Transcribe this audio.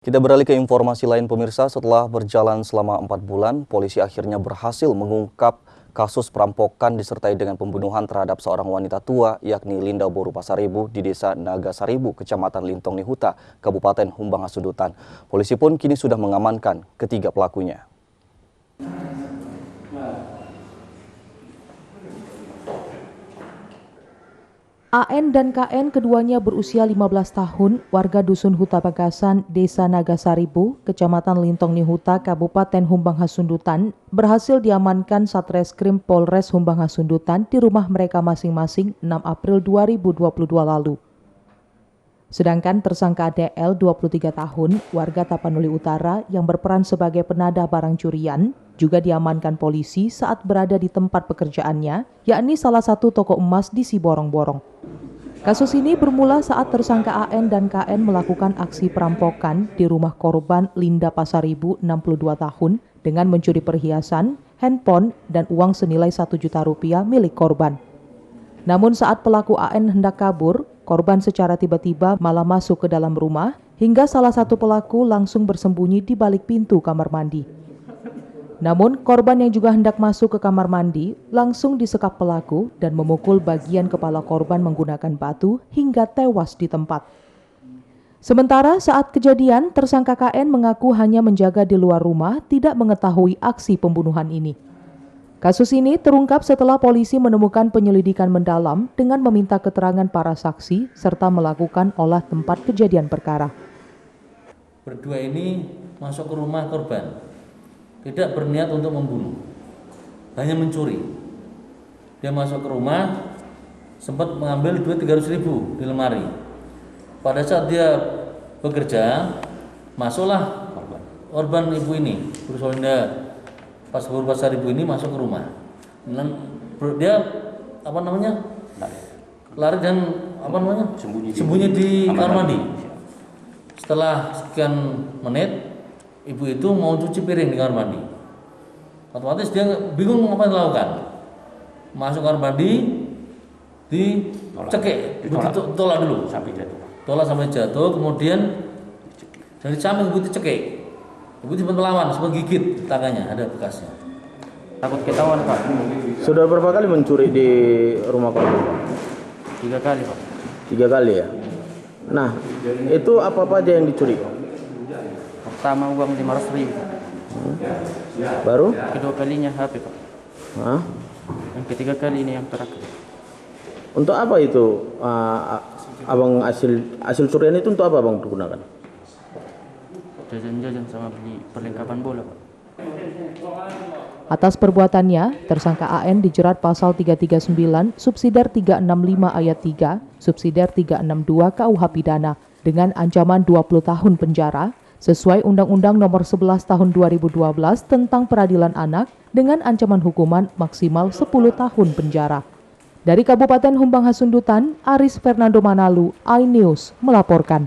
Kita beralih ke informasi lain pemirsa, setelah berjalan selama 4 bulan, polisi akhirnya berhasil mengungkap kasus perampokan disertai dengan pembunuhan terhadap seorang wanita tua yakni Linda Boru Pasaribu di desa Nagasaribu, Kecamatan Lintong Nihuta, Kabupaten Humbang Hasundutan. Polisi pun kini sudah mengamankan ketiga pelakunya. AN dan KN keduanya berusia 15 tahun, warga Dusun Huta Pagasan, Desa Nagasaribu, Kecamatan Lintong Nihuta, Kabupaten Humbang Hasundutan, berhasil diamankan Satreskrim Polres Humbang Hasundutan di rumah mereka masing-masing 6 April 2022 lalu. Sedangkan tersangka DL 23 tahun, warga Tapanuli Utara yang berperan sebagai penadah barang curian, juga diamankan polisi saat berada di tempat pekerjaannya, yakni salah satu toko emas di Siborong-Borong. Kasus ini bermula saat tersangka AN dan KN melakukan aksi perampokan di rumah korban Linda Pasaribu 62 tahun dengan mencuri perhiasan, handphone, dan uang senilai 1 juta rupiah milik korban. Namun saat pelaku AN hendak kabur, korban secara tiba-tiba malah masuk ke dalam rumah hingga salah satu pelaku langsung bersembunyi di balik pintu kamar mandi. Namun korban yang juga hendak masuk ke kamar mandi langsung disekap pelaku dan memukul bagian kepala korban menggunakan batu hingga tewas di tempat. Sementara saat kejadian, tersangka KN mengaku hanya menjaga di luar rumah, tidak mengetahui aksi pembunuhan ini. Kasus ini terungkap setelah polisi menemukan penyelidikan mendalam dengan meminta keterangan para saksi serta melakukan olah tempat kejadian perkara. Berdua ini masuk ke rumah korban, tidak berniat untuk membunuh, hanya mencuri. Dia masuk ke rumah, sempat mengambil duit 300.000 di lemari. Pada saat dia bekerja, masuklah korban ibu ini, Linda Boru Pasaribu ini masuk ke rumah. Dan dia lari dan sembunyi di kamar mandi. Setelah sekian menit, ibu itu mau cuci piring di kamar mandi. Otomatis dia bingung apa yang dilakukan. Masuk kamar mandi, ditolak dulu. Tolak sampai jatuh, kemudian dari samping ibu itu cekik. Ibu sempat melawan, sempat gigit tangannya, ada bekasnya. Takut ketahuan, Pak. Sudah berapa kali mencuri di rumah korban, Pak? 3 kali, Pak. 3 kali ya? Nah, itu apa aja yang dicuri? Pertama uang 500.000. Baru? Kedua kalinya HP, Pak. Hah? Yang ketiga kali ini yang terakhir. Untuk apa itu? Abang hasil curian itu untuk apa abang digunakan? Jajan-jajan sama beli perlengkapan bola, Pak. Atas perbuatannya, tersangka AN dijerat pasal 339, subsidiar 365 ayat 3, subsidiar 362 KUH Pidana dengan ancaman 20 tahun penjara sesuai Undang-Undang Nomor 11 Tahun 2012 tentang Peradilan Anak dengan ancaman hukuman maksimal 10 tahun penjara. Dari Kabupaten Humbang Hasundutan, Aris Fernando Manalu, iNews melaporkan.